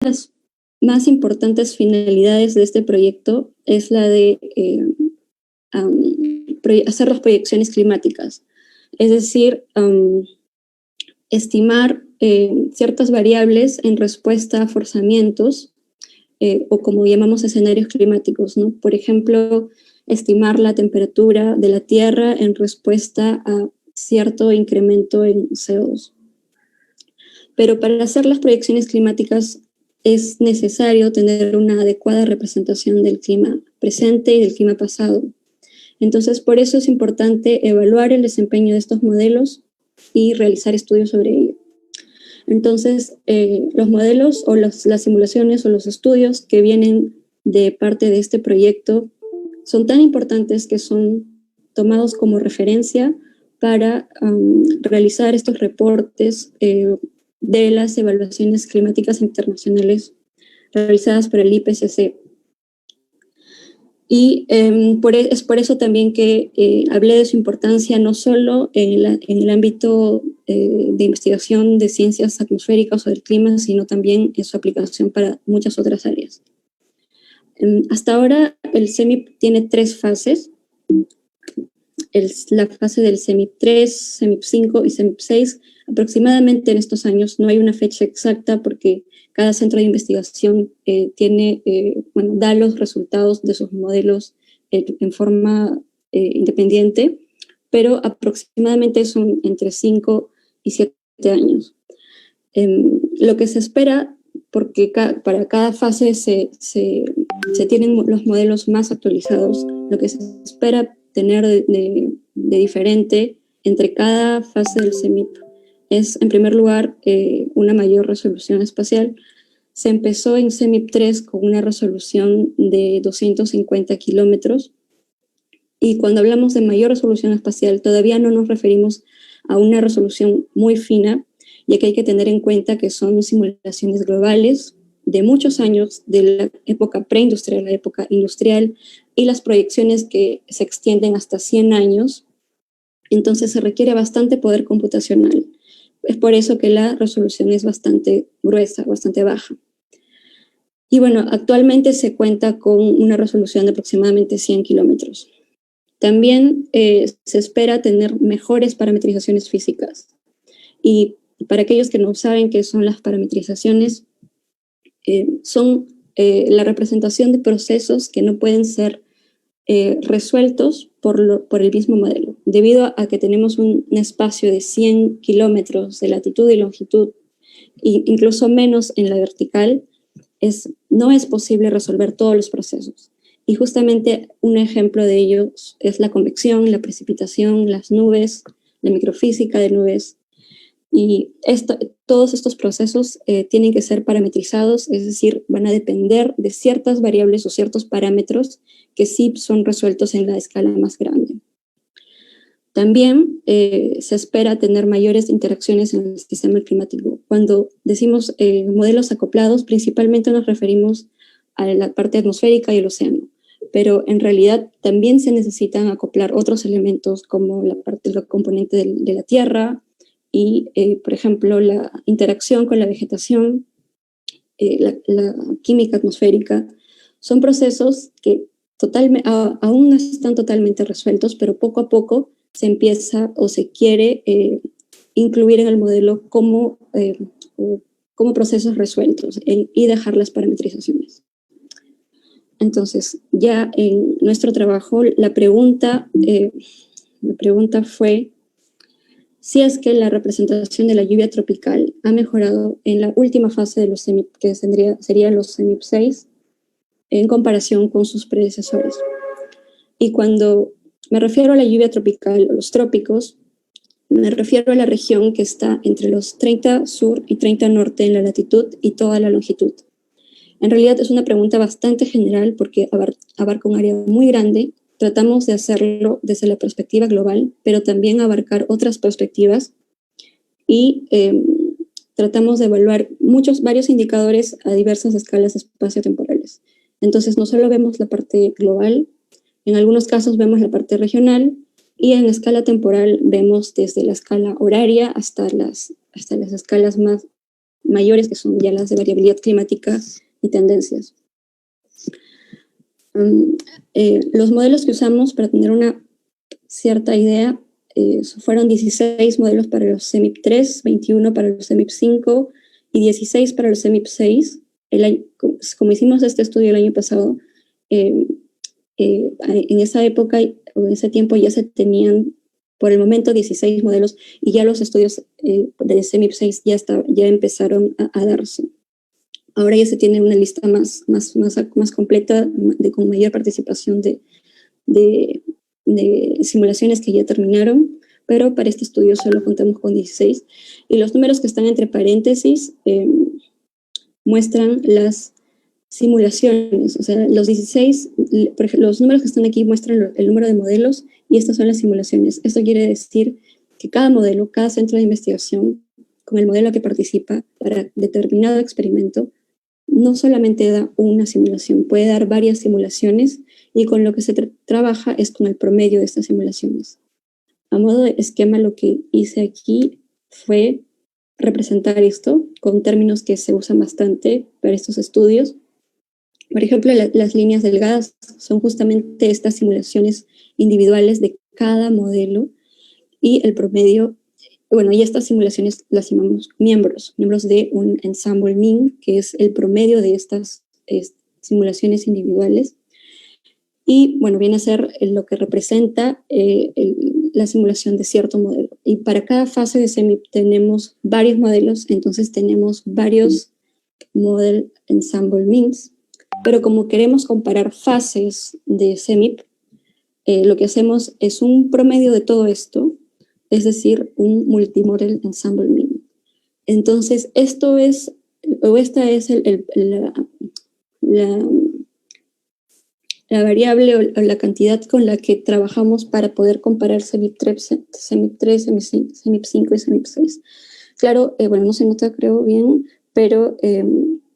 las más importantes finalidades de este proyecto es la de hacer las proyecciones climáticas, es decir, estimar ciertas variables en respuesta a forzamientos o como llamamos escenarios climáticos, ¿no? Por ejemplo, estimar la temperatura de la Tierra en respuesta a cierto incremento en CO2. Pero para hacer las proyecciones climáticas es necesario tener una adecuada representación del clima presente y del clima pasado. Entonces, por eso es importante evaluar el desempeño de estos modelos y realizar estudios sobre ello. Entonces, los modelos o las simulaciones o los estudios que vienen de parte de este proyecto son tan importantes que son tomados como referencia para realizar estos reportes de las evaluaciones climáticas internacionales realizadas por el IPCC. Y es por eso también que hablé de su importancia no solo en el ámbito de investigación de ciencias atmosféricas o del clima, sino también en su aplicación para muchas otras áreas. Hasta ahora el CEMIP tiene 3 fases. La fase del CEMIP 3, CEMIP 5 y CEMIP 6. Aproximadamente en estos años, no hay una fecha exacta porque cada centro de investigación da los resultados de sus modelos en forma independiente, pero aproximadamente son entre 5 y 7 años. Lo que se espera, porque para cada fase se tienen los modelos más actualizados, lo que se espera tener de diferente entre cada fase del CEMIP es, en primer lugar, una mayor resolución espacial. Se empezó en CEMIP 3 con una resolución de 250 kilómetros y cuando hablamos de mayor resolución espacial todavía no nos referimos a una resolución muy fina, ya que hay que tener en cuenta que son simulaciones globales de muchos años, de la época preindustrial, la época industrial, y las proyecciones que se extienden hasta 100 años. Entonces se requiere bastante poder computacional. Es por eso que la resolución es bastante gruesa, bastante baja. Y bueno, actualmente se cuenta con una resolución de aproximadamente 100 kilómetros. También se espera tener mejores parametrizaciones físicas. Y para aquellos que no saben qué son las parametrizaciones, son la representación de procesos que no pueden ser resueltos por el mismo modelo. Debido a que tenemos un espacio de 100 kilómetros de latitud y longitud, e incluso menos en la vertical, no es posible resolver todos los procesos. Y justamente un ejemplo de ello es la convección, la precipitación, las nubes, la microfísica de nubes. Y todos estos procesos tienen que ser parametrizados, es decir, van a depender de ciertas variables o ciertos parámetros que sí son resueltos en la escala más grande. También se espera tener mayores interacciones en el sistema climático. Cuando decimos modelos acoplados, principalmente nos referimos a la parte atmosférica y el océano, pero en realidad también se necesitan acoplar otros elementos como la componente de la Tierra, y, por ejemplo, la interacción con la vegetación, la química atmosférica, son procesos que aún no están totalmente resueltos, pero poco a poco se empieza o se quiere incluir en el modelo como procesos resueltos y dejar las parametrizaciones. Entonces, ya en nuestro trabajo, la pregunta fue si es que la representación de la lluvia tropical ha mejorado en la última fase de los CEMIP, que serían los CEMIP 6, en comparación con sus predecesores. Y cuando me refiero a la lluvia tropical o los trópicos, me refiero a la región que está entre los 30 sur y 30 norte en la latitud y toda la longitud. En realidad es una pregunta bastante general porque abarca un área muy grande. Tratamos de hacerlo desde la perspectiva global, pero también abarcar otras perspectivas y tratamos de evaluar varios indicadores a diversas escalas espaciotemporales. Entonces, no solo vemos la parte global, en algunos casos vemos la parte regional y en escala temporal vemos desde la escala horaria hasta las escalas más mayores, que son ya las de variabilidad climática y tendencias. Los modelos que usamos para tener una cierta idea fueron 16 modelos para los CEMIP 3, 21 para los CEMIP 5 y 16 para los CEMIP 6. Como hicimos este estudio el año pasado, en esa época o en ese tiempo ya se tenían por el momento 16 modelos y ya los estudios de CEMIP 6 ya empezaron a darse. Ahora ya se tiene una lista más completa, con mayor participación de simulaciones que ya terminaron, pero para este estudio solo contamos con 16. Y los números que están entre paréntesis muestran las simulaciones, o sea, los 16, por ejemplo, los números que están aquí muestran el número de modelos y estas son las simulaciones. Esto quiere decir que cada modelo, cada centro de investigación, con el modelo que participa para determinado experimento, no solamente da una simulación, puede dar varias simulaciones y con lo que se trabaja es con el promedio de estas simulaciones. A modo de esquema, lo que hice aquí fue representar esto con términos que se usan bastante para estos estudios. Por ejemplo, las líneas delgadas son justamente estas simulaciones individuales de cada modelo y el promedio. Bueno, y estas simulaciones las llamamos miembros de un ensemble mean, que es el promedio de estas simulaciones individuales. Y bueno, viene a ser lo que representa la simulación de cierto modelo. Y para cada fase de CEMIP tenemos varios modelos, entonces tenemos varios model ensemble means, pero como queremos comparar fases de CEMIP, lo que hacemos es un promedio de todo esto, es decir, un multimodel ensemble mean. Entonces, esta es la variable o la cantidad con la que trabajamos para poder comparar CEMIP 3, CEMIP 5 y CEMIP 6. Claro, bueno, no se nota, creo bien, pero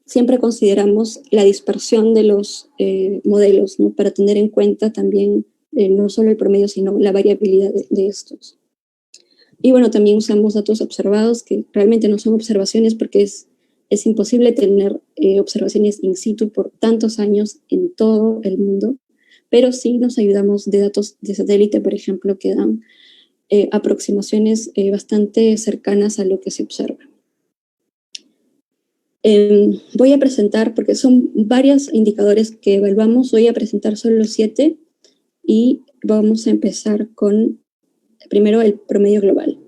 siempre consideramos la dispersión de los modelos, ¿no? Para tener en cuenta también no solo el promedio, sino la variabilidad de estos. Y bueno, también usamos datos observados, que realmente no son observaciones porque es imposible tener observaciones in situ por tantos años en todo el mundo, pero sí nos ayudamos de datos de satélite, por ejemplo, que dan aproximaciones bastante cercanas a lo que se observa. Voy a presentar, porque son varios indicadores que evaluamos, voy a presentar solo los 7 y vamos a empezar con primero el promedio global.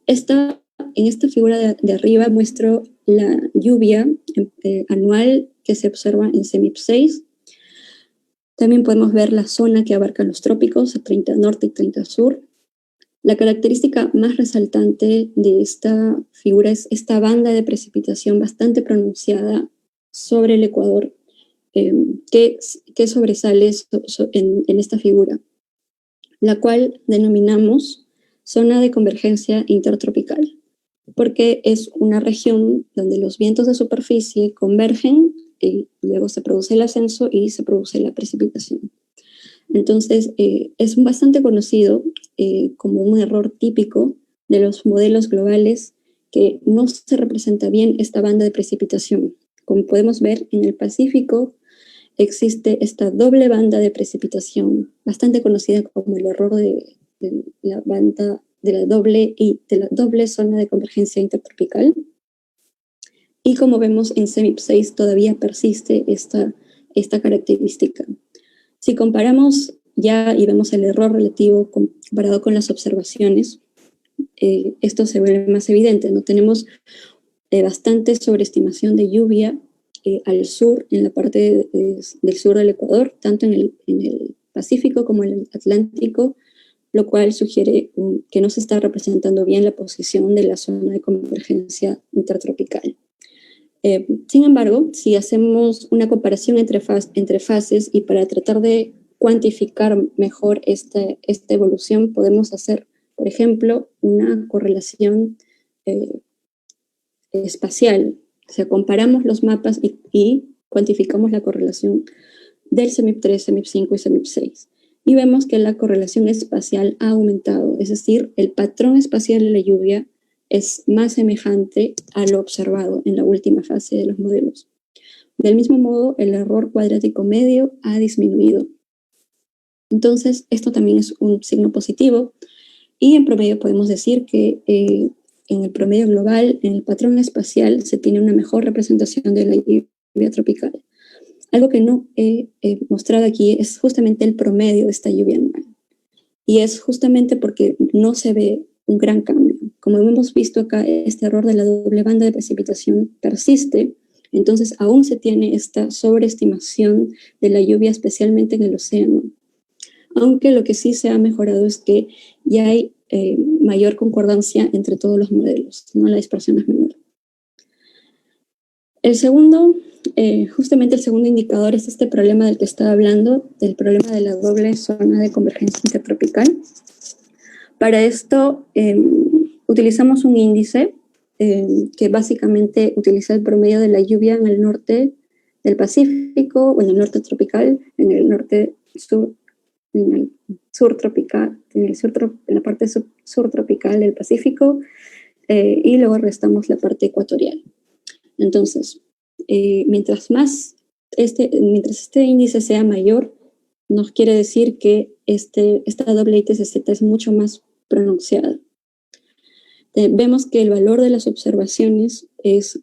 En esta figura de arriba muestro la lluvia anual que se observa en CEMIP 6. También podemos ver la zona que abarca los trópicos, 30 norte y 30 sur. La característica más resaltante de esta figura es esta banda de precipitación bastante pronunciada sobre el Ecuador, que sobresale en esta figura, la cual denominamos zona de convergencia intertropical, porque es una región donde los vientos de superficie convergen y luego se produce el ascenso y se produce la precipitación. Entonces, es bastante conocido como un error típico de los modelos globales que no se representa bien esta banda de precipitación. Como podemos ver, en el Pacífico existe esta doble banda de precipitación, bastante conocida como el error de la banda de la doble zona de convergencia intertropical. Y como vemos en CEMIP 6 todavía persiste esta característica. Si comparamos ya y vemos el error relativo comparado con las observaciones, esto se vuelve más evidente, ¿no? Tenemos bastante sobreestimación de lluvia al sur, en la parte del sur del Ecuador, tanto en el Pacífico como en el Atlántico, lo cual sugiere que no se está representando bien la posición de la zona de convergencia intertropical. Sin embargo, si hacemos una comparación entre fases y para tratar de cuantificar mejor esta evolución, podemos hacer, por ejemplo, una correlación espacial. O sea, comparamos los mapas y cuantificamos la correlación del CEMIP 3, CEMIP 5 y CEMIP 6. Y vemos que la correlación espacial ha aumentado, es decir, el patrón espacial de la lluvia es más semejante a lo observado en la última fase de los modelos. Del mismo modo, el error cuadrático medio ha disminuido. Entonces, esto también es un signo positivo, y en promedio podemos decir que en el promedio global, en el patrón espacial, se tiene una mejor representación de la lluvia tropical. Algo que no he mostrado aquí es justamente el promedio de esta lluvia anual. Y es justamente porque no se ve un gran cambio. Como hemos visto acá, este error de la doble banda de precipitación persiste, entonces aún se tiene esta sobreestimación de la lluvia, especialmente en el océano. Aunque lo que sí se ha mejorado es que ya hay mayor concordancia entre todos los modelos, ¿no? La dispersión es menor. El segundo, justamente el segundo indicador es este problema del que estaba hablando, del problema de la doble zona de convergencia intertropical. Para esto utilizamos un índice que básicamente utiliza el promedio de la lluvia en el norte del Pacífico, o en el norte tropical, en el norte sur, en el sur tropical, en la parte sur tropical del Pacífico, y luego restamos la parte ecuatorial. Entonces, mientras este índice sea mayor, nos quiere decir que esta doble ITCZ es mucho más pronunciada. Vemos que el valor de las observaciones es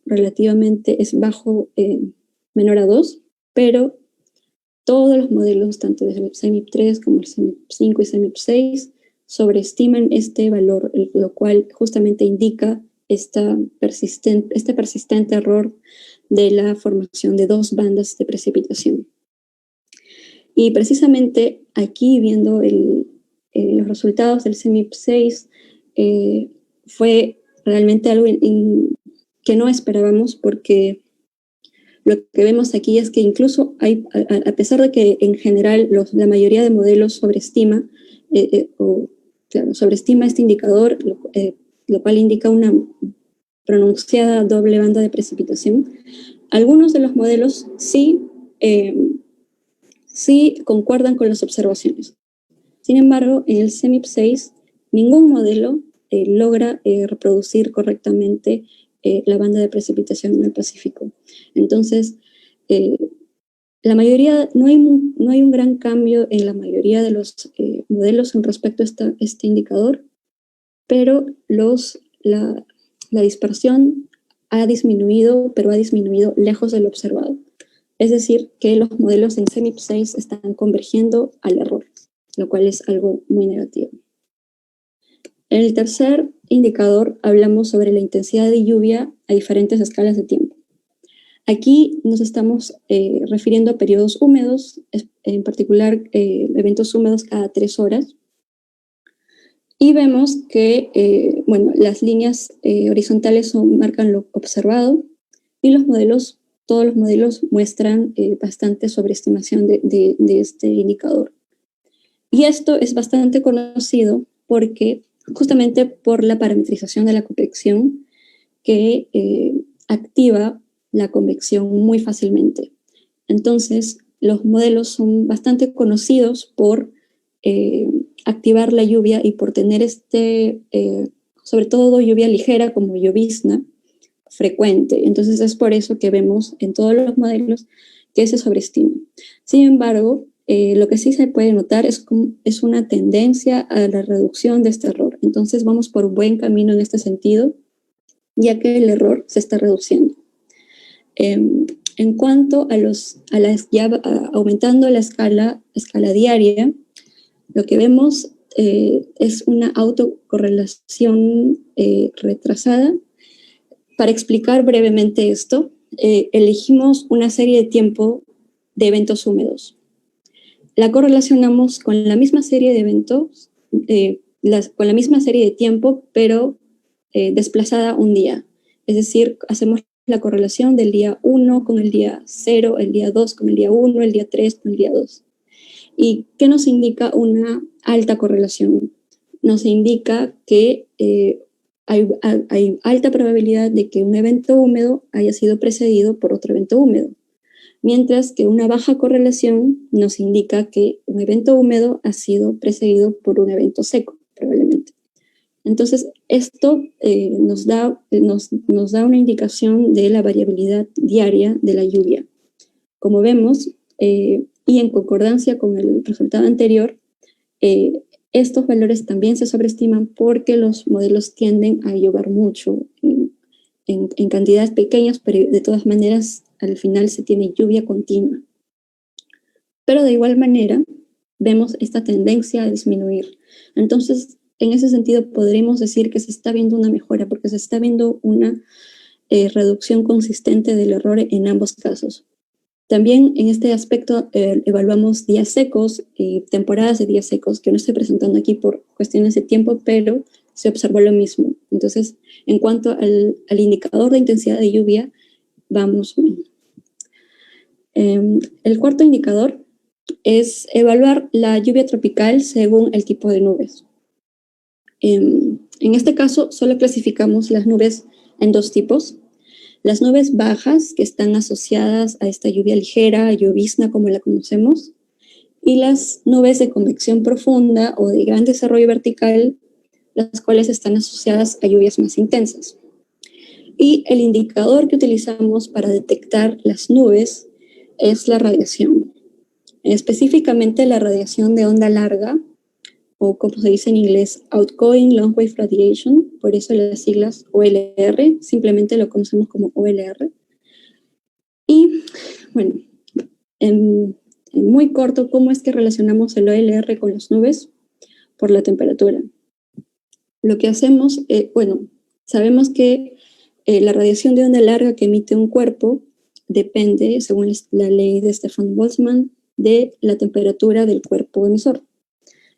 bajo, menor a 2, pero todos los modelos, tanto de CEMIP 3 como el CEMIP 5 y CEMIP 6, sobreestiman este valor, lo cual justamente indica este persistente error de la formación de dos bandas de precipitación. Y precisamente aquí, viendo los resultados del CEMIP 6, fue realmente algo que no esperábamos, porque lo que vemos aquí es que incluso a pesar de que en general la mayoría de modelos sobreestima este indicador, lo cual indica una pronunciada doble banda de precipitación, algunos de los modelos sí concuerdan con las observaciones. Sin embargo, en el CEMIP 6, ningún modelo logra reproducir correctamente la banda de precipitación en el Pacífico. Entonces, no hay un gran cambio en la mayoría de los modelos con respecto a este indicador, pero la dispersión ha disminuido, pero ha disminuido lejos del observado. Es decir, que los modelos en CEMIP 6 están convergiendo al error, lo cual es algo muy negativo. En el tercer indicador hablamos sobre la intensidad de lluvia a diferentes escalas de tiempo. Aquí nos estamos refiriendo a periodos húmedos, en particular eventos húmedos cada 3 horas. Y vemos que las líneas horizontales marcan lo observado, y todos los modelos muestran bastante sobreestimación de este indicador. Y esto es bastante conocido justamente por la parametrización de la convección, que activa la convección muy fácilmente. Entonces, los modelos son bastante conocidos por activar la lluvia y por tener sobre todo lluvia ligera como llovizna frecuente. Entonces es por eso que vemos en todos los modelos que se sobreestima. Sin embargo, lo que sí se puede notar es una tendencia a la reducción de este error. Entonces vamos por buen camino en este sentido, ya que el error se está reduciendo. En cuanto aumentando la escala diaria, lo que vemos es una autocorrelación retrasada. Para explicar brevemente esto, elegimos una serie de tiempo de eventos húmedos. La correlacionamos con la misma serie de eventos, con la misma serie de tiempo, pero desplazada un día. Es decir, hacemos la correlación del día 1 con el día 0, el día 2 con el día 1, el día 3 con el día 2. ¿Y qué nos indica una alta correlación? Nos indica que hay alta probabilidad de que un evento húmedo haya sido precedido por otro evento húmedo, mientras que una baja correlación nos indica que un evento húmedo ha sido precedido por un evento seco, probablemente. Entonces, esto nos da una indicación de la variabilidad diaria de la lluvia. Como vemos, y en concordancia con el resultado anterior, estos valores también se sobreestiman porque los modelos tienden a llover mucho en cantidades pequeñas, pero de todas maneras al final se tiene lluvia continua. Pero de igual manera vemos esta tendencia a disminuir. Entonces, en ese sentido podremos decir que se está viendo una mejora porque se está viendo una reducción consistente del error en ambos casos. También en este aspecto evaluamos días secos y temporadas de días secos, que no estoy presentando aquí por cuestiones de tiempo, pero se observó lo mismo. Entonces, en cuanto al indicador de intensidad de lluvia, vamos bien. El cuarto indicador es evaluar la lluvia tropical según el tipo de nubes. En este caso, solo clasificamos las nubes en dos tipos. Las nubes bajas, que están asociadas a esta lluvia ligera, llovizna como la conocemos, y las nubes de convección profunda o de gran desarrollo vertical, las cuales están asociadas a lluvias más intensas. Y el indicador que utilizamos para detectar las nubes es la radiación, específicamente la radiación de onda larga, o como se dice en inglés, Outgoing Long Wave Radiation, por eso las siglas OLR, simplemente lo conocemos como OLR. Y bueno, en muy corto, ¿cómo es que relacionamos el OLR con las nubes? Por la temperatura. Lo que hacemos, sabemos que la radiación de onda larga que emite un cuerpo depende, según la ley de Stefan Boltzmann, de la temperatura del cuerpo emisor.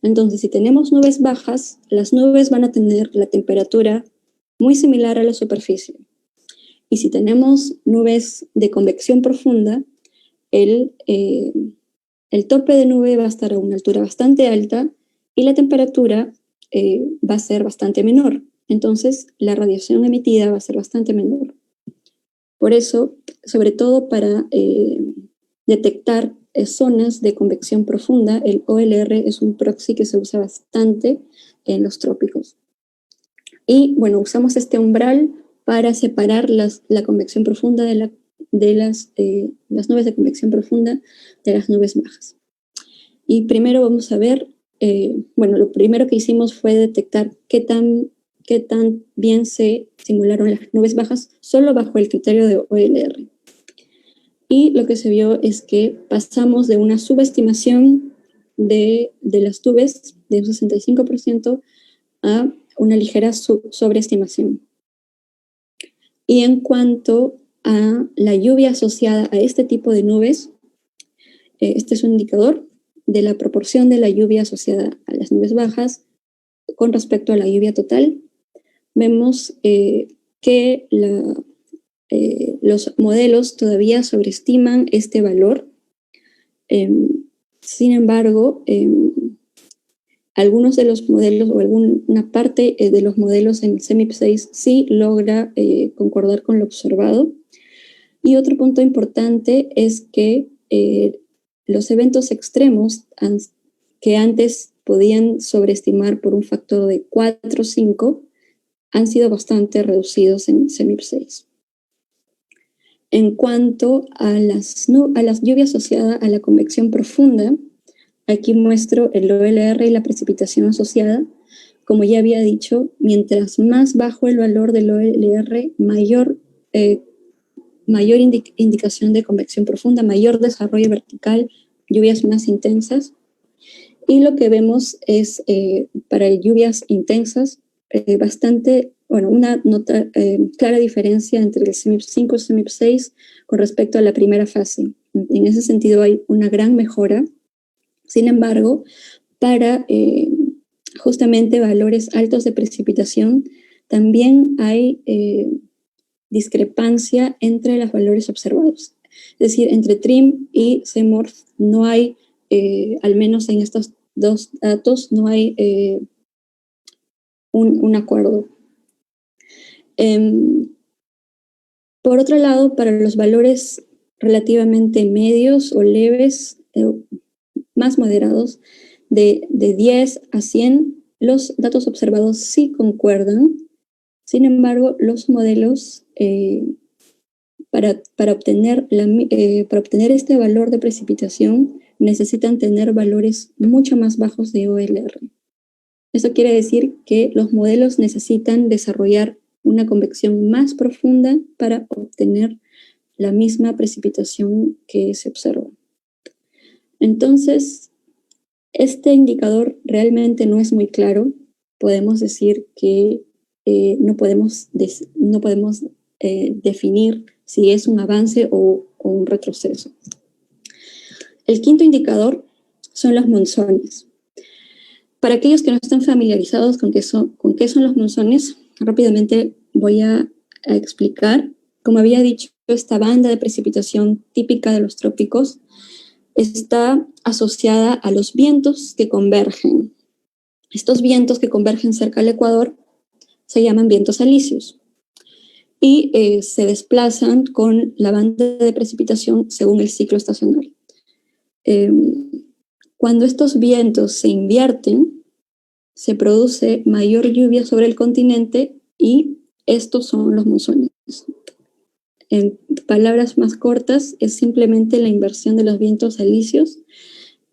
Entonces, si tenemos nubes bajas, las nubes van a tener la temperatura muy similar a la superficie. Y si tenemos nubes de convección profunda, el tope de nube va a estar a una altura bastante alta y la temperatura va a ser bastante menor. Entonces, la radiación emitida va a ser bastante menor. Por eso, sobre todo para detectar zonas de convección profunda, el OLR es un proxy que se usa bastante en los trópicos. Y bueno, usamos este umbral para separar la convección profunda de las nubes de convección profunda de las nubes bajas. Y primero vamos a ver, lo primero que hicimos fue detectar qué tan bien se simularon las nubes bajas solo bajo el criterio de OLR. Y lo que se vio es que pasamos de una subestimación de las nubes de un 65% a una ligera sobreestimación. Y en cuanto a la lluvia asociada a este tipo de nubes, este es un indicador de la proporción de la lluvia asociada a las nubes bajas con respecto a la lluvia total. Vemos que los modelos todavía sobreestiman este valor. Sin embargo, algunos de los modelos o alguna parte de los modelos en CEMIP 6 sí logra concordar con lo observado. Y otro punto importante es que los eventos extremos que antes podían sobreestimar por un factor de 4 o 5 han sido bastante reducidos en CEMIP 6. En cuanto a las lluvias asociadas a la convección profunda, aquí muestro el OLR y la precipitación asociada. Como ya había dicho, mientras más bajo el valor del OLR, mayor indicación de convección profunda, mayor desarrollo vertical, lluvias más intensas. Y lo que vemos es, para lluvias intensas, una clara diferencia entre el CEMIP 5 y el CEMIP 6 con respecto a la primera fase. En ese sentido hay una gran mejora. Sin embargo, para justamente valores altos de precipitación, también hay discrepancia entre los valores observados. Es decir, entre TRIM y CEMORPH no hay, al menos en estos dos datos, no hay un acuerdo. Por otro lado, para los valores relativamente medios o leves, más moderados, de 10 a 100, los datos observados sí concuerdan. Sin embargo, los modelos para obtener este valor de precipitación necesitan tener valores mucho más bajos de OLR. Eso quiere decir que los modelos necesitan desarrollar una convección más profunda para obtener la misma precipitación que se observó. Entonces, este indicador realmente no es muy claro. Podemos decir que no podemos definir si es un avance o un retroceso. El quinto indicador son los monzones. Para aquellos que no están familiarizados con qué son los monzones, rápidamente voy a explicar. Como había dicho, esta banda de precipitación típica de los trópicos está asociada a los vientos que convergen. Estos vientos que convergen cerca del Ecuador se llaman vientos alisios y se desplazan con la banda de precipitación según el ciclo estacional. Cuando estos vientos se invierten, se produce mayor lluvia sobre el continente y estos son los monzones. En palabras más cortas, es simplemente la inversión de los vientos alisios,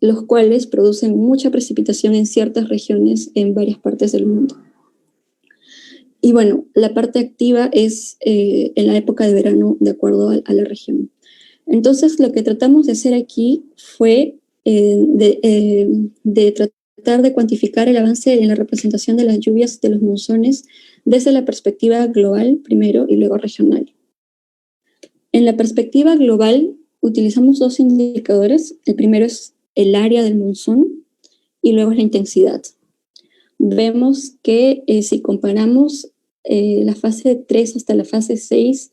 los cuales producen mucha precipitación en ciertas regiones en varias partes del mundo. Y bueno, la parte activa es en la época de verano, de acuerdo a la región. Entonces, lo que tratamos de hacer aquí fue de tratar de cuantificar el avance en la representación de las lluvias de los monzones desde la perspectiva global primero y luego regional. En la perspectiva global, utilizamos dos indicadores. El primero es el área del monzón y luego es la intensidad. Vemos que si comparamos la fase 3 hasta la fase 6,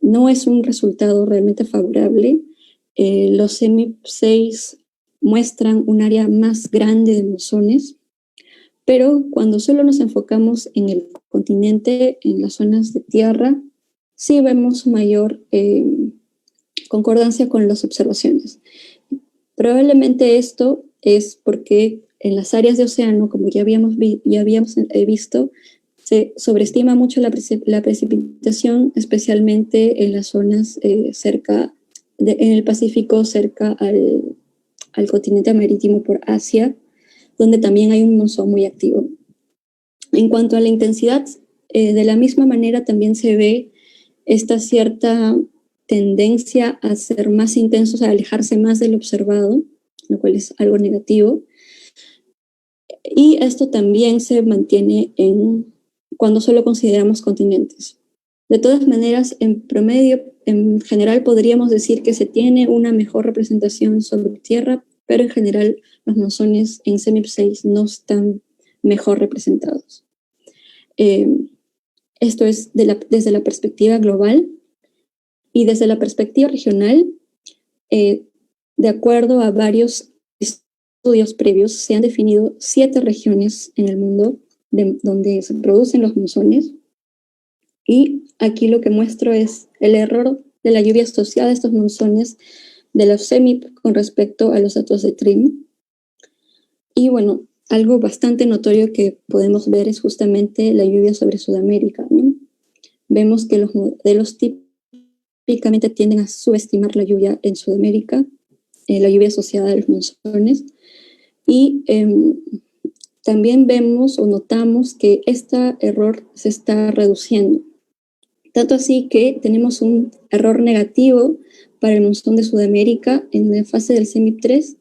no es un resultado realmente favorable. Los CEMIP 6 muestran un área más grande de monzones, pero cuando solo nos enfocamos en el continente, en las zonas de tierra, sí vemos mayor concordancia con las observaciones. Probablemente esto es porque en las áreas de océano, como ya habíamos visto, se sobreestima mucho la precipitación, especialmente en las zonas en el Pacífico, cerca al continente marítimo por Asia, donde también hay un monzón muy activo. En cuanto a la intensidad, de la misma manera también se ve esta cierta tendencia a ser más intensos, a alejarse más del observado, lo cual es algo negativo. Y esto también se mantiene cuando solo consideramos continentes. De todas maneras, en promedio, en general podríamos decir que se tiene una mejor representación sobre tierra, pero en general los monzones en CEMIP 6 no están mejor representados. Esto es desde la perspectiva global. Y desde la perspectiva regional, de acuerdo a varios estudios previos, se han definido 7 regiones en el mundo donde se producen los monzones. Y aquí lo que muestro es el error de la lluvia asociada a estos monzones de los CEMIP con respecto a los datos de TRIM. Y bueno, algo bastante notorio que podemos ver es justamente la lluvia sobre Sudamérica, ¿no? Vemos que los modelos típicamente tienden a subestimar la lluvia en Sudamérica, la lluvia asociada a los monzones, y también vemos o notamos que este error se está reduciendo. Tanto así que tenemos un error negativo para el monzón de Sudamérica en la fase del CEMIP 3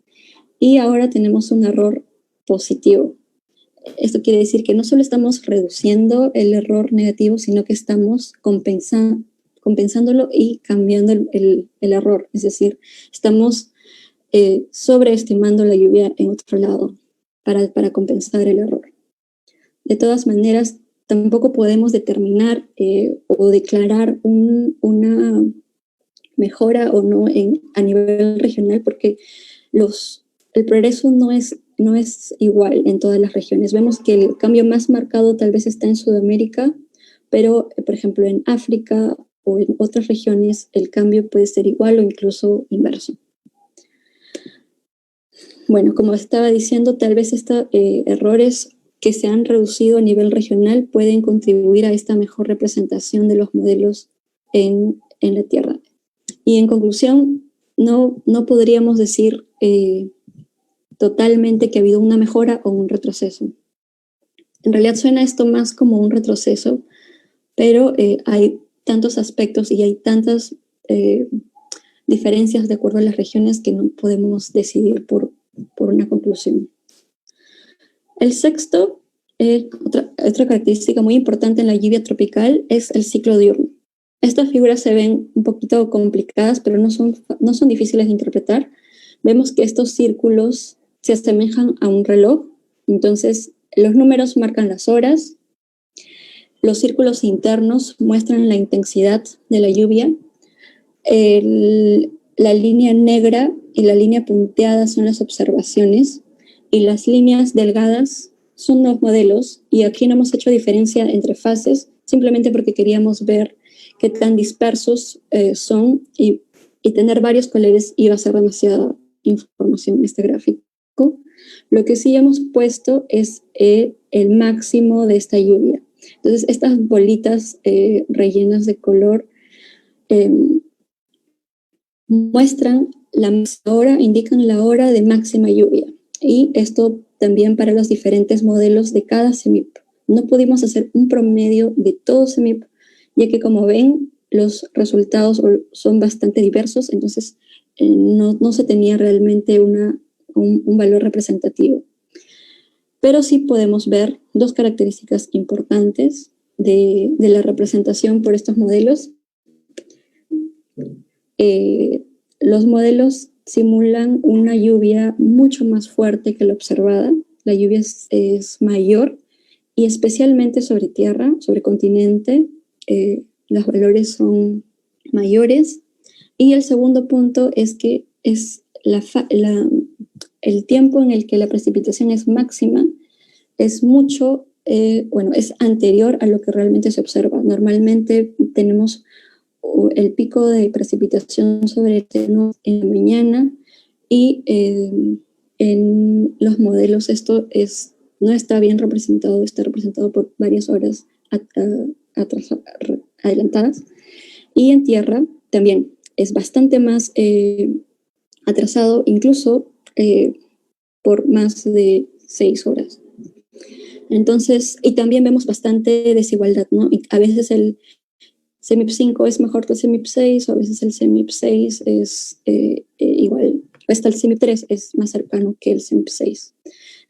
y ahora tenemos un error positivo. Esto quiere decir que no solo estamos reduciendo el error negativo, sino que estamos compensándolo y cambiando el error. Es decir, estamos sobreestimando la lluvia en otro lado para compensar el error. De todas maneras, tampoco podemos determinar o declarar una mejora o no a nivel regional porque el progreso no es igual en todas las regiones. Vemos que el cambio más marcado tal vez está en Sudamérica, pero, por ejemplo, en África o en otras regiones el cambio puede ser igual o incluso inverso. Bueno, como estaba diciendo, tal vez estos errores que se han reducido a nivel regional pueden contribuir a esta mejor representación de los modelos en la Tierra. Y en conclusión, no podríamos decir totalmente que ha habido una mejora o un retroceso. En realidad suena esto más como un retroceso, pero hay tantos aspectos y hay tantas diferencias de acuerdo a las regiones que no podemos decidir por una conclusión. El sexto, otra característica muy importante en la lluvia tropical es el ciclo diurno. Estas figuras se ven un poquito complicadas, pero no son difíciles de interpretar. Vemos que estos círculos se asemejan a un reloj. Entonces, los números marcan las horas. Los círculos internos muestran la intensidad de la lluvia. La línea negra y la línea punteada son las observaciones y las líneas delgadas son los modelos. Y aquí no hemos hecho diferencia entre fases, simplemente porque queríamos ver qué tan dispersos son y tener varios colores iba a ser demasiada información en este gráfico. Lo que sí hemos puesto es el máximo de esta lluvia. Entonces, estas bolitas rellenas de color muestran la hora, indican la hora de máxima lluvia. Y esto también para los diferentes modelos de cada CEMIP. No pudimos hacer un promedio de todo CEMIP, ya que como ven, los resultados son bastante diversos, entonces no se tenía realmente un valor representativo. Pero sí podemos ver dos características importantes de la representación por estos modelos. Los modelos simulan una lluvia mucho más fuerte que la observada. La lluvia es mayor y especialmente sobre tierra, sobre continente, los valores son mayores. Y el segundo punto es que es el tiempo en el que la precipitación es máxima es mucho, es anterior a lo que realmente se observa. Normalmente tenemos el pico de precipitación sobre el terreno en la mañana y en los modelos esto no está bien representado, está representado por varias horas adelantadas. Y en tierra también es bastante más atrasado, incluso por más de 6 horas. Entonces, y también vemos bastante desigualdad, ¿no? Y a veces el CEMIP 5 es mejor que el CEMIP 6, o a veces el CEMIP 6 es igual, hasta el CEMIP 3 es más cercano que el CEMIP 6.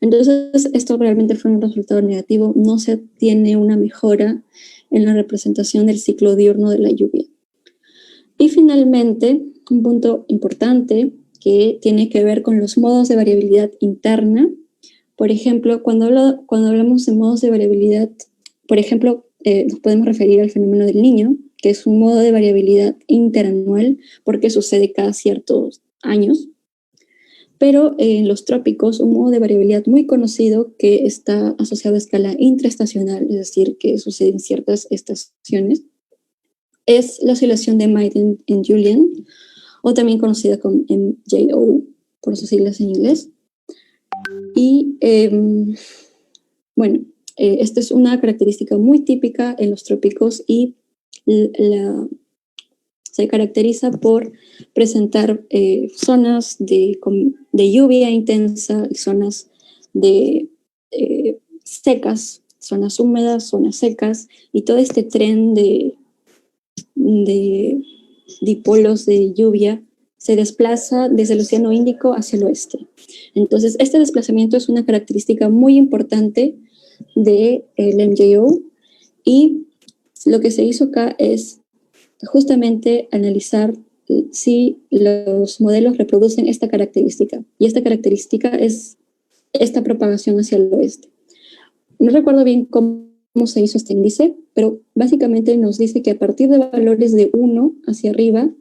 Entonces, esto realmente fue un resultado negativo, no se tiene una mejora en la representación del ciclo diurno de la lluvia. Y finalmente, un punto importante que tiene que ver con los modos de variabilidad interna. Por ejemplo, cuando hablamos de modos de variabilidad, por ejemplo, nos podemos referir al fenómeno del Niño, que es un modo de variabilidad interanual porque sucede cada ciertos años. Pero en los trópicos, un modo de variabilidad muy conocido que está asociado a escala intraestacional, es decir, que sucede en ciertas estaciones, es la oscilación de Maiden-Julian, o también conocida como MJO, por sus siglas en inglés. Y bueno, esta es una característica muy típica en los trópicos y se caracteriza por presentar zonas de lluvia intensa y zonas secas, zonas húmedas, zonas secas, y todo este tren de dipolos de lluvia se desplaza desde el Océano Índico hacia el oeste. Entonces, este desplazamiento es una característica muy importante del MJO, y lo que se hizo acá es justamente analizar si los modelos reproducen esta característica, y esta característica es esta propagación hacia el oeste. No recuerdo bien cómo se hizo este índice, pero básicamente nos dice que a partir de valores de 1 hacia arriba,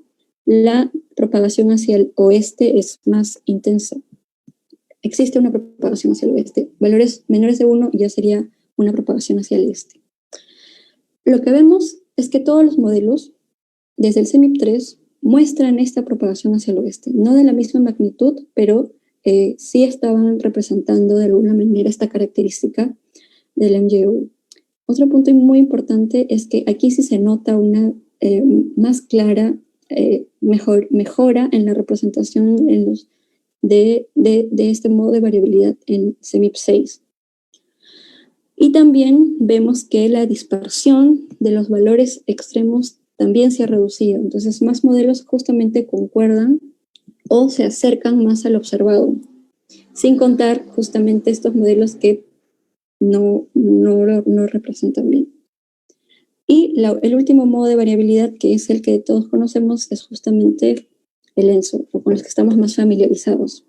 la propagación hacia el oeste es más intensa. Existe una propagación hacia el oeste. Valores menores de 1 ya sería una propagación hacia el este. Lo que vemos es que todos los modelos, desde el CEMIP 3, muestran esta propagación hacia el oeste. No de la misma magnitud, pero sí estaban representando de alguna manera esta característica del MJO. Otro punto muy importante es que aquí sí se nota una más clara mejora en la representación de este modo de variabilidad en CMIP6. Y también vemos que la dispersión de los valores extremos también se ha reducido. Entonces, más modelos justamente concuerdan o se acercan más al observado, sin contar justamente estos modelos que no representan bien. Y el último modo de variabilidad, que es el que todos conocemos, es justamente el ENSO, o con el que estamos más familiarizados.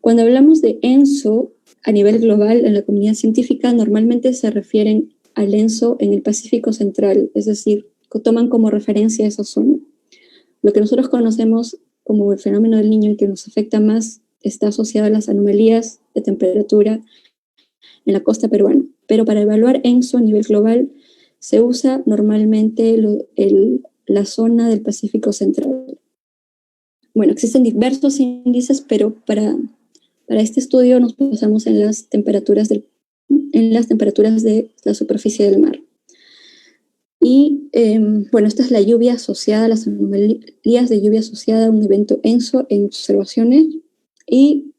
Cuando hablamos de ENSO a nivel global en la comunidad científica, normalmente se refieren al ENSO en el Pacífico Central, es decir, toman como referencia esa zona. Lo que nosotros conocemos como el fenómeno del Niño y que nos afecta más está asociado a las anomalías de temperatura en la costa peruana. Pero para evaluar ENSO a nivel global se usa normalmente la zona del Pacífico Central. Bueno, existen diversos índices, pero para este estudio nos basamos en las temperaturas de la superficie del mar. Y bueno, esta es la lluvia asociada, las anomalías de lluvia asociada a un evento ENSO en observaciones y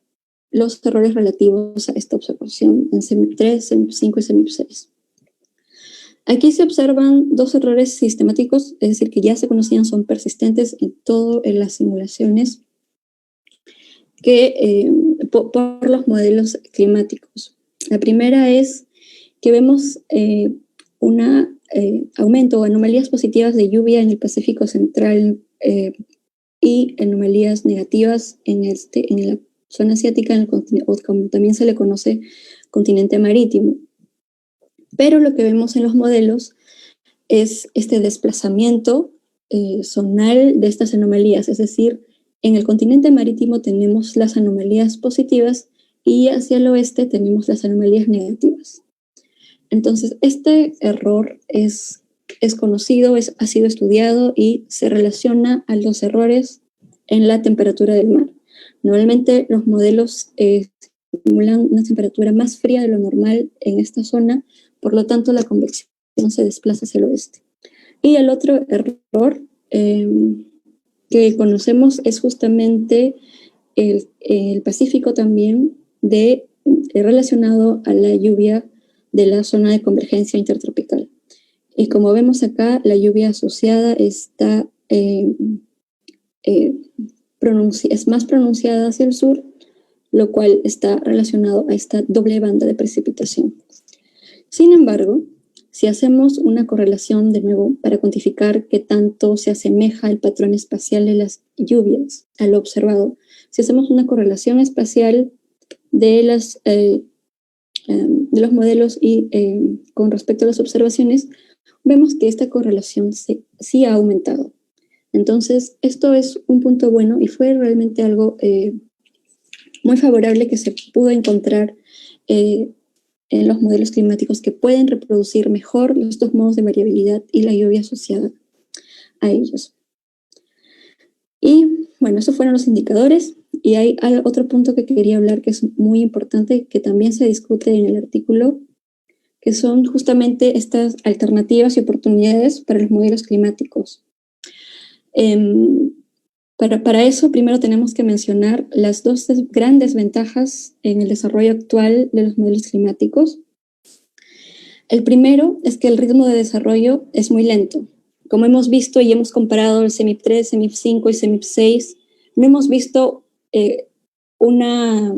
los errores relativos a esta observación en CMIP3, CMIP5 y CMIP6. Aquí se observan dos errores sistemáticos, es decir, que ya se conocían, son persistentes en las simulaciones por los modelos climáticos. La primera es que vemos un aumento o anomalías positivas de lluvia en el Pacífico Central y anomalías negativas en la zona asiática, o como también se le conoce, continente marítimo. Pero lo que vemos en los modelos es este desplazamiento zonal de estas anomalías, es decir, en el continente marítimo tenemos las anomalías positivas y hacia el oeste tenemos las anomalías negativas. Entonces, este error es conocido, ha sido estudiado y se relaciona a los errores en la temperatura del mar. Normalmente los modelos simulan una temperatura más fría de lo normal en esta zona, por lo tanto la convección se desplaza hacia el oeste. Y el otro error que conocemos es justamente el Pacífico también, relacionado a la lluvia de la zona de convergencia intertropical. Y como vemos acá, la lluvia asociada está, es más pronunciada hacia el sur, lo cual está relacionado a esta doble banda de precipitación. Sin embargo, si hacemos una correlación de nuevo para cuantificar qué tanto se asemeja el patrón espacial de las lluvias a lo observado, si hacemos una correlación espacial de los modelos y con respecto a las observaciones, vemos que esta correlación sí ha aumentado. Entonces, esto es un punto bueno y fue realmente algo muy favorable que se pudo encontrar en los modelos climáticos que pueden reproducir mejor estos modos de variabilidad y la lluvia asociada a ellos. Y bueno, esos fueron los indicadores. Y hay otro punto que quería hablar que es muy importante, que también se discute en el artículo, que son justamente estas alternativas y oportunidades para los modelos climáticos. Para eso, primero tenemos que mencionar las dos grandes ventajas en el desarrollo actual de los modelos climáticos. El primero es que el ritmo de desarrollo es muy lento. Como hemos visto y hemos comparado el CMIP3, CMIP5 y CMIP6, no hemos visto una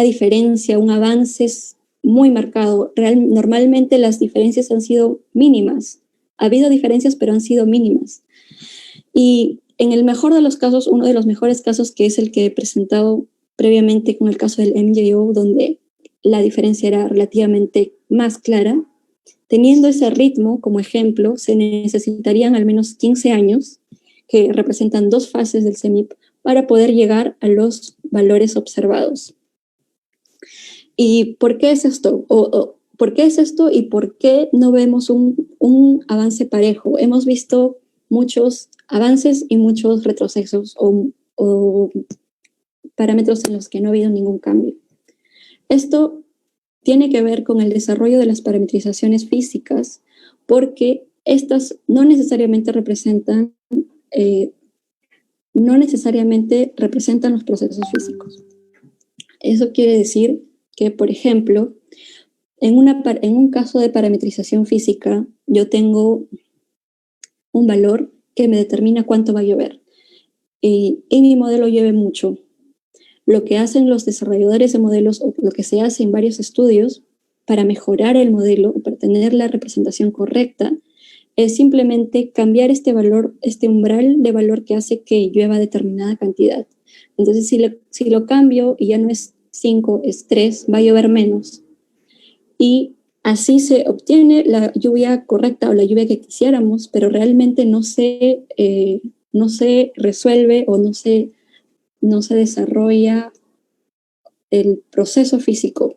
diferencia, un avance muy marcado. Normalmente las diferencias han sido mínimas. Ha habido diferencias, pero han sido mínimas. Y en el mejor de los casos, uno de los mejores casos, que es el que he presentado previamente con el caso del MJO, donde la diferencia era relativamente más clara, teniendo ese ritmo como ejemplo, se necesitarían al menos 15 años, que representan 2 fases del CMIP, para poder llegar a los valores observados. ¿Y por qué es esto? ¿Por qué es esto y por qué no vemos un avance parejo? Hemos visto muchos avances y muchos retrocesos o parámetros en los que no ha habido ningún cambio. Esto tiene que ver con el desarrollo de las parametrizaciones físicas, porque estas no necesariamente representan los procesos físicos. Eso quiere decir que, por ejemplo, en un caso de parametrización física, yo tengo un valor que me determina cuánto va a llover. Y mi modelo llueve mucho. Lo que hacen los desarrolladores de modelos, o lo que se hace en varios estudios para mejorar el modelo, o para tener la representación correcta, es simplemente cambiar este valor, este umbral de valor que hace que llueva determinada cantidad. Entonces, si lo cambio y ya no es 5, es 3, va a llover menos. Y así se obtiene la lluvia correcta o la lluvia que quisiéramos, pero realmente no se resuelve o no se desarrolla el proceso físico.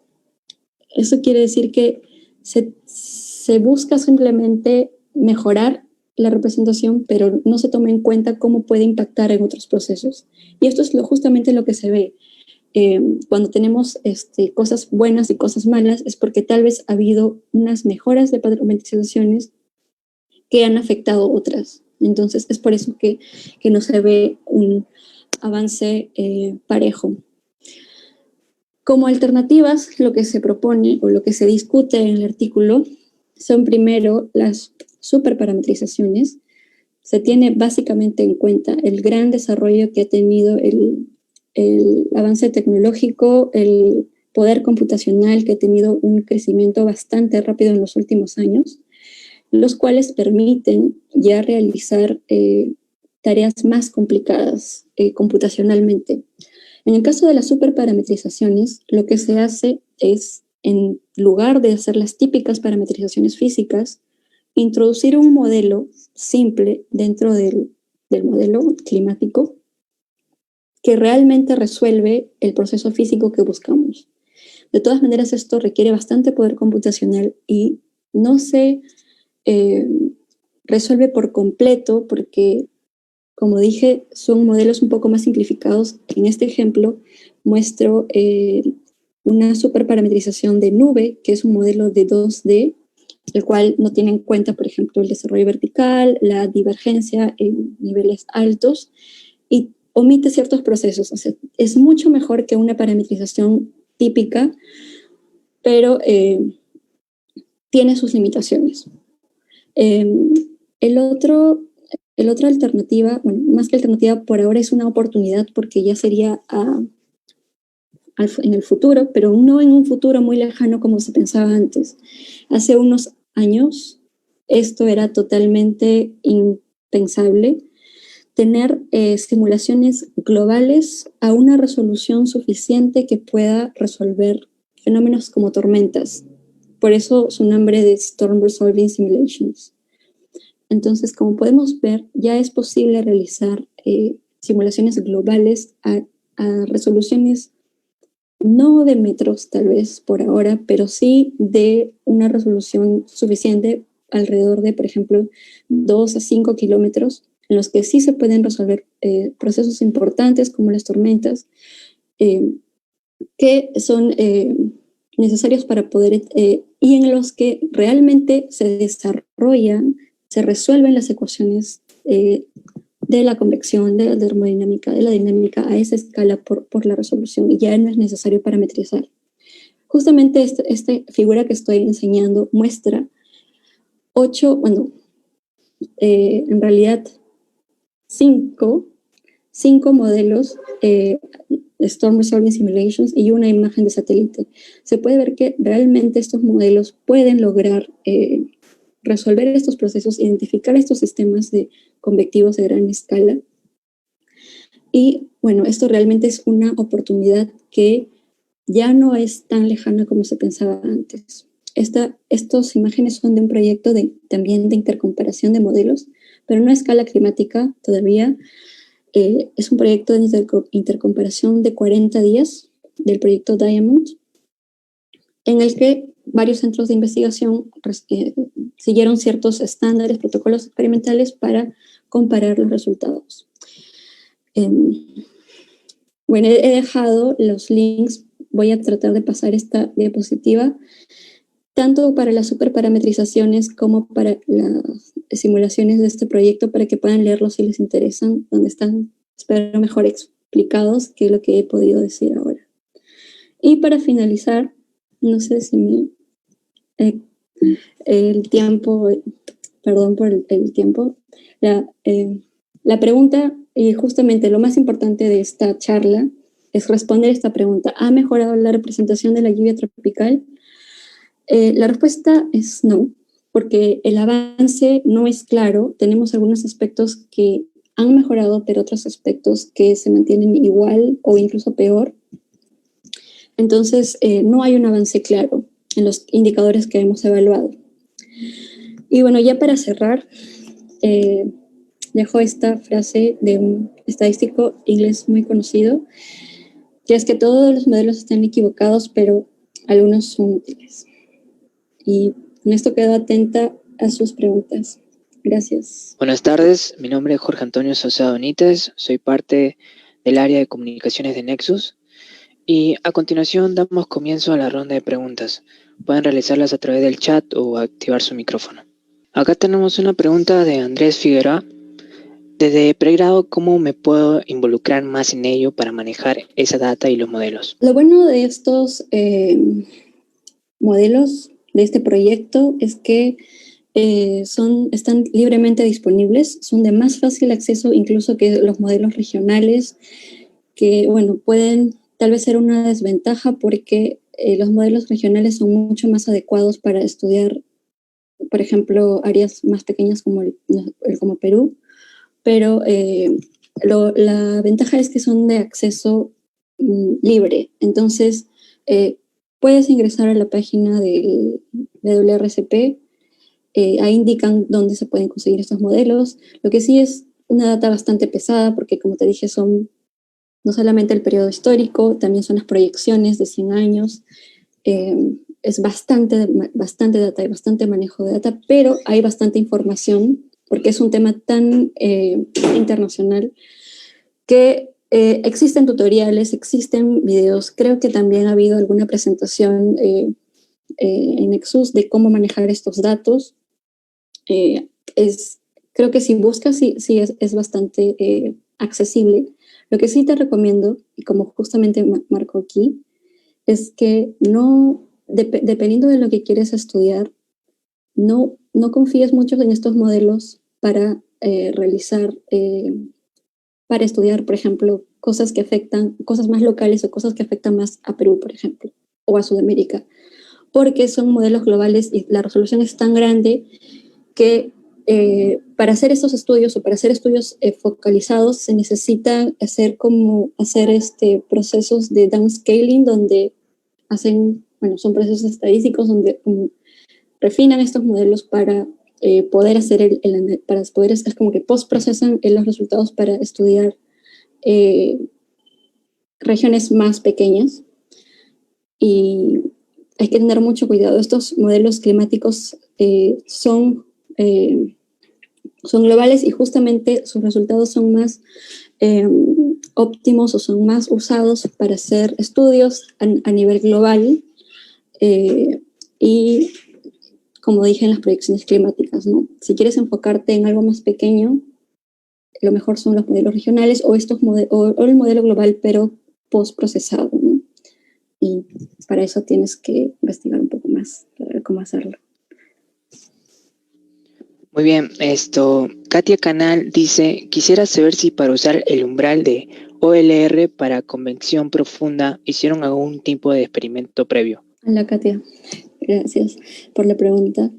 Eso quiere decir que se busca simplemente mejorar la representación, pero no se toma en cuenta cómo puede impactar en otros procesos. Y esto es justamente lo que se ve. Cuando tenemos cosas buenas y cosas malas, es porque tal vez ha habido unas mejoras de parametrizaciones que han afectado otras. Entonces, es por eso que no se ve un avance parejo. Como alternativas, lo que se propone o lo que se discute en el artículo son primero las superparametrizaciones. Se tiene básicamente en cuenta el gran desarrollo que ha tenido el avance tecnológico, el poder computacional que ha tenido un crecimiento bastante rápido en los últimos años, los cuales permiten ya realizar tareas más complicadas computacionalmente. En el caso de las superparametrizaciones, lo que se hace es, en lugar de hacer las típicas parametrizaciones físicas, introducir un modelo simple dentro del modelo climático que realmente resuelve el proceso físico que buscamos. De todas maneras, esto requiere bastante poder computacional y no se resuelve por completo porque, como dije, son modelos un poco más simplificados. En este ejemplo muestro una superparametrización de nube, que es un modelo de 2D, el cual no tiene en cuenta, por ejemplo, el desarrollo vertical, la divergencia en niveles altos, y omite ciertos procesos. O sea, es mucho mejor que una parametrización típica, pero tiene sus limitaciones. La otra alternativa, bueno, más que alternativa, por ahora es una oportunidad porque ya sería en el futuro, pero no en un futuro muy lejano como se pensaba antes. Hace unos años esto era totalmente impensable. Tener simulaciones globales a una resolución suficiente que pueda resolver fenómenos como tormentas. Por eso su nombre de Storm Resolving Simulations. Entonces, como podemos ver, ya es posible realizar simulaciones globales a resoluciones no de metros tal vez por ahora, pero sí de una resolución suficiente alrededor de, por ejemplo, 2 a 5 kilómetros, en los que sí se pueden resolver procesos importantes como las tormentas, que son necesarios para poder, y en los que realmente se desarrollan, se resuelven las ecuaciones de la convección, de la termodinámica, de la dinámica a esa escala por la resolución, y ya no es necesario parametrizar. Justamente esta figura que estoy enseñando muestra 8, en realidad 5 modelos Storm Resolving Simulations y una imagen de satélite. Se puede ver que realmente estos modelos pueden lograr resolver estos procesos, identificar estos sistemas convectivos de gran escala. Y bueno, esto realmente es una oportunidad que ya no es tan lejana como se pensaba antes. Estas imágenes son de un proyecto también de intercomparación de modelos, pero no a escala climática todavía. Es un proyecto de intercomparación de 40 días del proyecto Diamond, en el que varios centros de investigación siguieron ciertos estándares, protocolos experimentales para comparar los resultados. Bueno, he dejado los links, voy a tratar de pasar esta diapositiva, tanto para las superparametrizaciones como para las simulaciones de este proyecto, para que puedan leerlos si les interesan, donde están, espero, mejor explicados que lo que he podido decir ahora. Y para finalizar, no sé si el tiempo, perdón por el tiempo, la pregunta, y justamente lo más importante de esta charla, es responder esta pregunta: ¿ha mejorado la representación de la lluvia tropical? La respuesta es no, porque el avance no es claro. Tenemos algunos aspectos que han mejorado, pero otros aspectos que se mantienen igual o incluso peor. Entonces, no hay un avance claro en los indicadores que hemos evaluado. Y bueno, ya para cerrar, dejo esta frase de un estadístico inglés muy conocido, que es que todos los modelos están equivocados, pero algunos son útiles. Y con esto quedo atenta a sus preguntas. Gracias. Buenas tardes, mi nombre es Jorge Antonio Sosa Benítez, soy parte del área de comunicaciones de Nexus y a continuación damos comienzo a la ronda de preguntas. Pueden realizarlas a través del chat o activar su micrófono. Acá tenemos una pregunta de Andrés Figueroa. Desde pregrado, ¿cómo me puedo involucrar más en ello para manejar esa data y los modelos? Lo bueno de estos modelos, de este proyecto, es que están libremente disponibles, son de más fácil acceso incluso que los modelos regionales, que bueno, pueden tal vez ser una desventaja porque los modelos regionales son mucho más adecuados para estudiar, por ejemplo, áreas más pequeñas como Perú, pero la ventaja es que son de acceso libre. Entonces, puedes ingresar a la página del WRCP, ahí indican dónde se pueden conseguir estos modelos. Lo que sí es una data bastante pesada porque, como te dije, son no solamente el periodo histórico, también son las proyecciones de 100 años. Es bastante data y bastante manejo de data, pero hay bastante información porque es un tema tan internacional que existen tutoriales, existen videos. Creo que también ha habido alguna presentación en Nexus de cómo manejar estos datos. Creo que si buscas, sí es bastante accesible. Lo que sí te recomiendo, y como justamente marco aquí, es que no, dependiendo de lo que quieres estudiar, no confíes mucho en estos modelos para para estudiar, por ejemplo, cosas que afectan, cosas más locales o cosas que afectan más a Perú, por ejemplo, o a Sudamérica, porque son modelos globales y la resolución es tan grande que para hacer estos estudios o para hacer estudios focalizados se necesita hacer procesos de downscaling donde son procesos estadísticos donde refinan estos modelos para poder hacer es como que post-procesan los resultados para estudiar regiones más pequeñas. Y hay que tener mucho cuidado. Estos modelos climáticos son globales y justamente sus resultados son más óptimos o son más usados para hacer estudios a nivel global y, como dije, en las proyecciones climáticas, ¿no? Si quieres enfocarte en algo más pequeño, lo mejor son los modelos regionales o el modelo global, pero post-procesado, ¿no? Y para eso tienes que investigar un poco más para ver cómo hacerlo. Muy bien, Katia Canal dice, quisiera saber si para usar el umbral de OLR para convección profunda hicieron algún tipo de experimento previo. Hola, Katia. Gracias por la pregunta.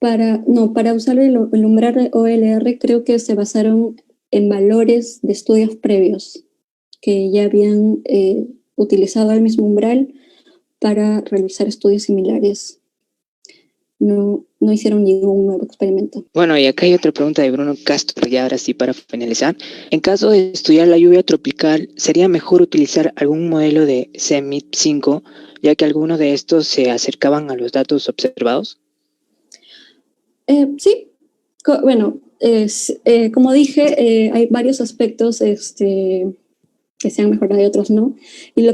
Para usar el umbral de OLR creo que se basaron en valores de estudios previos que ya habían utilizado el mismo umbral para realizar estudios similares. No hicieron ningún nuevo experimento. Bueno, y acá hay otra pregunta de Bruno Castro, ya ahora sí para finalizar. En caso de estudiar la lluvia tropical, ¿sería mejor utilizar algún modelo de CMIP5, ya que algunos de estos se acercaban a los datos observados? Sí. Bueno, Como dije, hay varios aspectos que se han mejorado y otros no. Y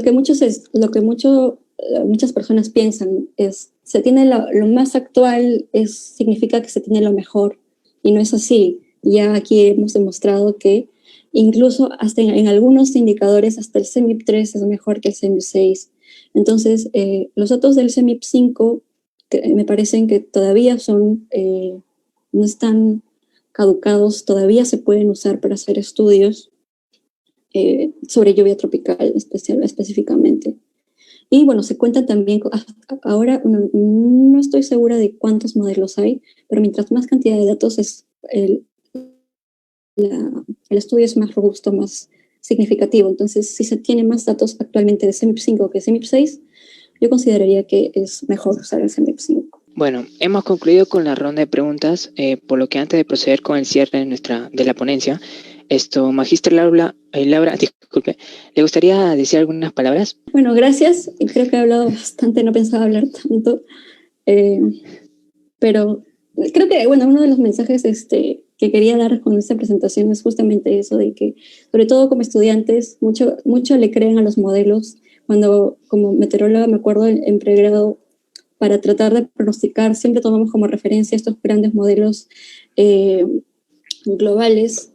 muchas personas piensan es, se tiene lo más actual, significa que se tiene lo mejor. Y no es así. Ya aquí hemos demostrado que incluso hasta en algunos indicadores, hasta el CEMIP 3 es mejor que el CEMIP 6. Entonces, los datos del CEMIP 5 me parecen que todavía no están caducados, todavía se pueden usar para hacer estudios sobre lluvia tropical específicamente. Y bueno, se cuenta también, ahora no estoy segura de cuántos modelos hay, pero mientras más cantidad de datos el estudio es más robusto, más significativo. Entonces, si se tiene más datos actualmente de CEMIP 5 que CEMIP 6, yo consideraría que es mejor usar el CEMIP 5. Bueno, hemos concluido con la ronda de preguntas, por lo que antes de proceder con el cierre de la ponencia, Magíster Laura, disculpe, ¿le gustaría decir algunas palabras? Bueno, gracias. Creo que he hablado bastante, no pensaba hablar tanto, pero creo que, bueno, uno de los mensajes que quería dar con esta presentación es justamente eso, de que, sobre todo como estudiantes, mucho le creen a los modelos. Cuando, como meteoróloga, me acuerdo en pregrado, para tratar de pronosticar, siempre tomamos como referencia estos grandes modelos globales,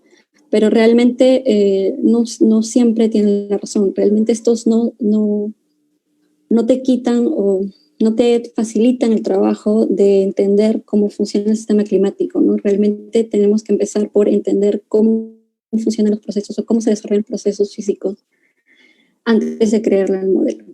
pero realmente no siempre tienen la razón. Realmente estos no te quitan o no te facilitan el trabajo de entender cómo funciona el sistema climático, ¿no? Realmente tenemos que empezar por entender cómo funcionan los procesos o cómo se desarrollan los procesos físicos antes de crearle el modelo.